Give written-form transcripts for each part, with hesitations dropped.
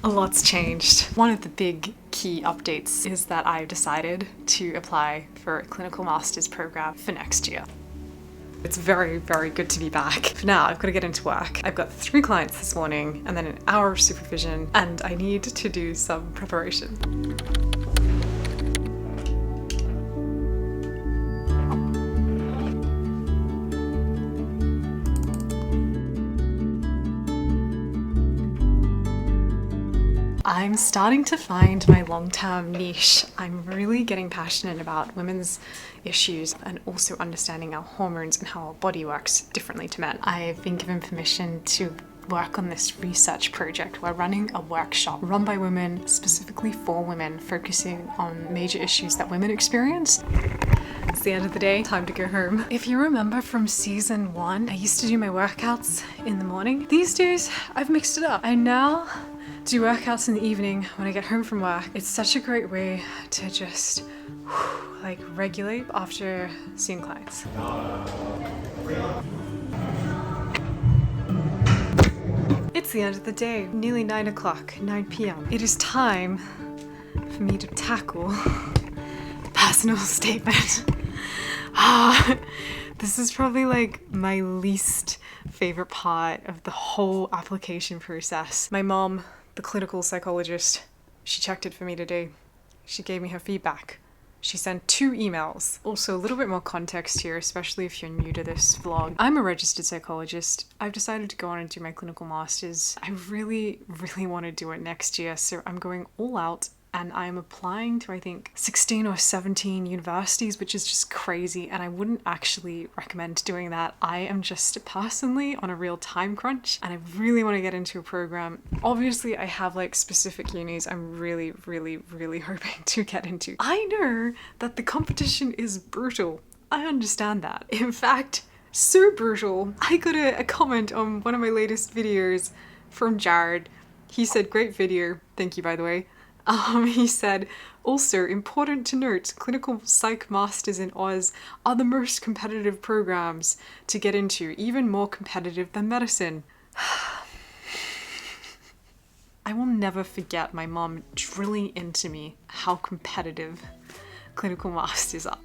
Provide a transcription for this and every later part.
A lot's changed. One of the big key updates is that I've decided to apply for a clinical master's program for next year. It's very, very good to be back. For now, I've got to get into work. I've got 3 clients this morning and then an hour of supervision, and I need to do some preparation. I'm starting to find my long-term niche. I'm really getting passionate about women's issues and also understanding our hormones and how our body works differently to men. I've been given permission to work on this research project. We're running a workshop run by women, specifically for women, focusing on major issues that women experience. It's the end of the day, time to go home. If you remember from season 1, I used to do my workouts in the morning. These days, I've mixed it up. I now do workouts in the evening when I get home from work. It's such a great way to just like regulate after seeing clients. It's the end of the day, nearly 9 o'clock, 9 p.m. It is time for me to tackle the personal statement. This is probably like my least favorite part of the whole application process. My mom, the clinical psychologist, she checked it for me today. She gave me her feedback. She sent 2 emails. Also, a little bit more context here, especially if you're new to this vlog. I'm a registered psychologist. I've decided to go on and do my clinical masters. I really, really want to do it next year, so I'm going all out. And I'm applying to, I think, 16 or 17 universities, which is just crazy. And I wouldn't actually recommend doing that. I am just personally on a real time crunch and I really want to get into a program. Obviously, I have like specific unis I'm really, really, really hoping to get into. I know that the competition is brutal. I understand that. In fact, so brutal. I got a comment on one of my latest videos from Jared. He said, "Great video." Thank you, by the way. He said, "Also, important to note, clinical psych masters in Oz are the most competitive programs to get into, even more competitive than medicine." I will never forget my mom drilling into me how competitive clinical masters are.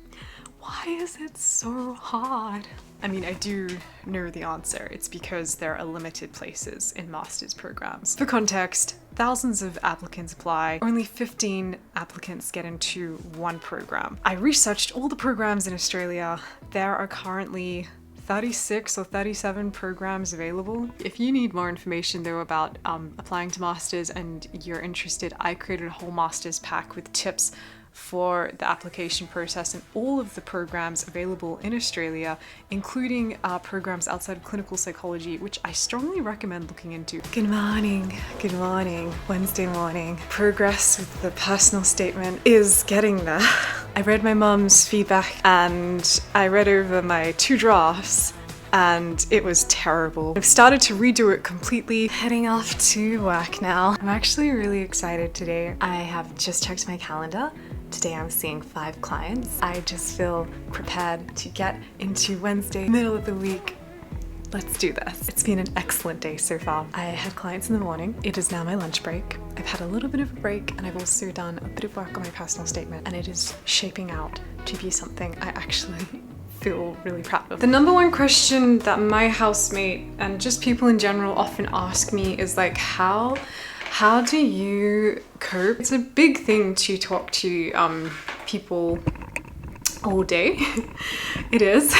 Why is it so hard? I mean, I do know the answer. It's because there are limited places in master's programs. For context, thousands of applicants apply. Only 15 applicants get into one program. I researched all the programs in Australia. There are currently 36 or 37 programs available. If you need more information though about applying to masters and you're interested, I created a whole masters pack with tips for the application process and all of the programs available in Australia, including programs outside of clinical psychology, which I strongly recommend looking into. Good morning, Wednesday morning. Progress with the personal statement is getting there. I read my mom's feedback and I read over my 2 drafts and it was terrible. I've started to redo it completely. Heading off to work now. I'm actually really excited today. I have just checked my calendar. Today I'm seeing 5 clients. I just feel prepared to get into Wednesday, middle of the week. Let's do this. It's been an excellent day so far. I had clients in the morning. It is now my lunch break. I've had a little bit of a break and I've also done a bit of work on my personal statement, and it is shaping out to be something I actually feel really proud of. The number one question that my housemate and just people in general often ask me is like, how do you cope? It's a big thing to talk to people all day. It is.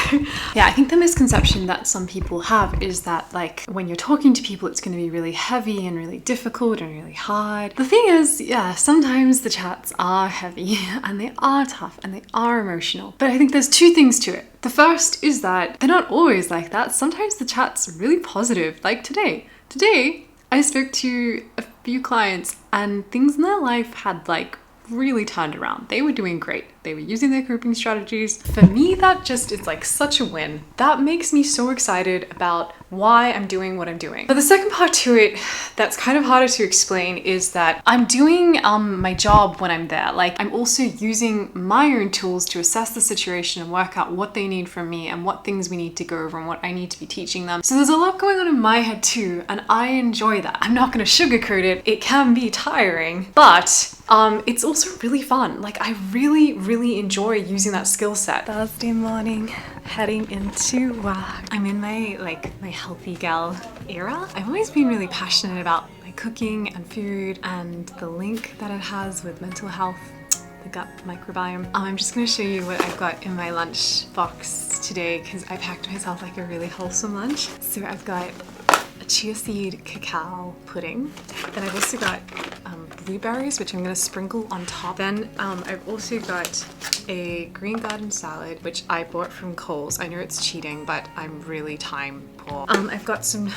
Yeah, I think the misconception that some people have is that like when you're talking to people it's going to be really heavy and really difficult and really hard. The thing is, yeah, sometimes the chats are heavy and they are tough and they are emotional. But I think there's 2 things to it. The first is that they're not always like that. Sometimes the chat's really positive, like today. Today, I spoke to a few clients and things in their life had like really turned around. They were doing great. they were using their coping strategies. For me, that just is like such a win. That makes me so excited about why I'm doing what I'm doing. But the second part to it that's kind of harder to explain is that I'm doing my job when I'm there. Like, I'm also using my own tools to assess the situation and work out what they need from me and what things we need to go over and what I need to be teaching them. So there's a lot going on in my head too, and I enjoy that. I'm not gonna sugarcoat it. It can be tiring, but it's also really fun. Like, I really enjoy using that skill set. Thursday morning, heading into work. I'm in my healthy gal era. I've always been really passionate about like cooking and food and the link that it has with mental health, the gut microbiome. I'm just gonna show you what I've got in my lunch box today because I packed myself like a really wholesome lunch. So I've got a chia seed cacao pudding. Then I've also got blueberries, which I'm gonna sprinkle on top. Then I've also got a green garden salad, which I bought from Coles. I know it's cheating, but I'm really time poor. I've got some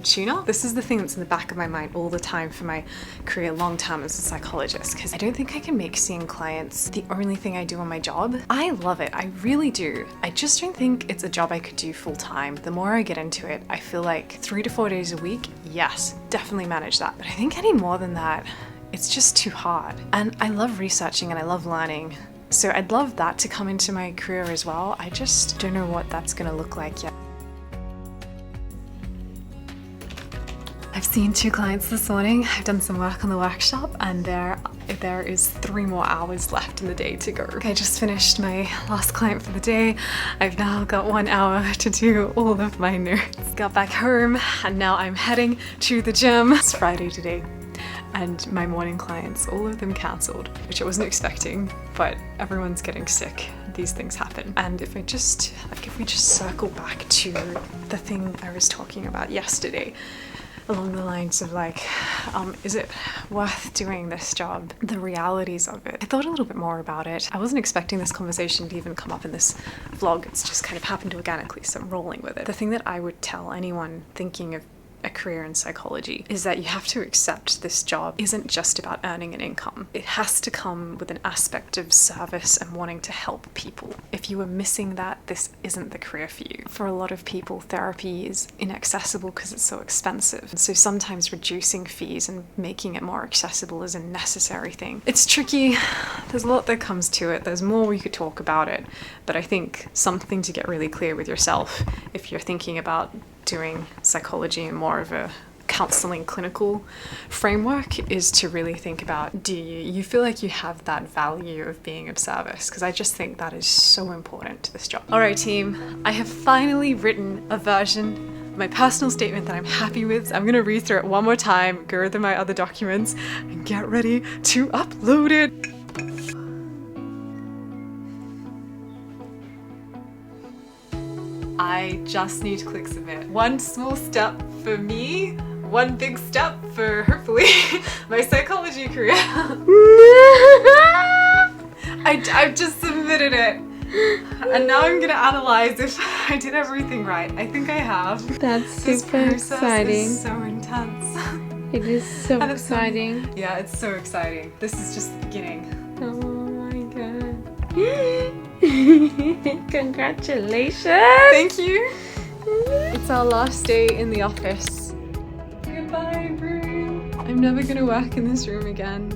tuna. This is the thing that's in the back of my mind all the time for my career long term as a psychologist, because I don't think I can make seeing clients the only thing I do on my job. I love it, I really do. I just don't think it's a job I could do full time. The more I get into it, I feel like 3 to 4 days a week, yes, definitely manage that. But I think any more than that, it's just too hard. And I love researching and I love learning. So I'd love that to come into my career as well. I just don't know what that's gonna look like yet. I've seen 2 clients this morning. I've done some work on the workshop and there is 3 more hours left in the day to go. I just finished my last client for the day. I've now got 1 hour to do all of my notes. Got back home and now I'm heading to the gym. It's Friday today and my morning clients, all of them cancelled, which I wasn't expecting, but everyone's getting sick. These things happen. And if we just circle back to the thing I was talking about yesterday, along the lines of like, is it worth doing this job? The realities of it. I thought a little bit more about it. I wasn't expecting this conversation to even come up in this vlog. It's just kind of happened organically, so I'm rolling with it. The thing that I would tell anyone thinking of a career in psychology is that you have to accept this job isn't just about earning an income. It has to come with an aspect of service and wanting to help people. If you are missing that, this isn't the career for you. For a lot of people, therapy is inaccessible because it's so expensive. So sometimes reducing fees and making it more accessible is a necessary thing. It's tricky. There's a lot that comes to it. There's more we could talk about it. But I think something to get really clear with yourself if you're thinking about doing psychology in more of a counseling clinical framework is to really think about, do you feel like you have that value of being of service? Because I just think that is so important to this job. All right, team, I have finally written a version of my personal statement that I'm happy with. So I'm gonna read through it one more time, go through my other documents, and get ready to upload it. I just need to click submit. One small step for me, one big step for hopefully my psychology career. I've just submitted it. And now I'm gonna analyze if I did everything right. I think I have. That's super exciting. This is so intense. It is so exciting. Yeah, it's so exciting. This is just the beginning. Oh my god. Congratulations! Thank you! It's our last day in the office. Goodbye, room. I'm never gonna work in this room again.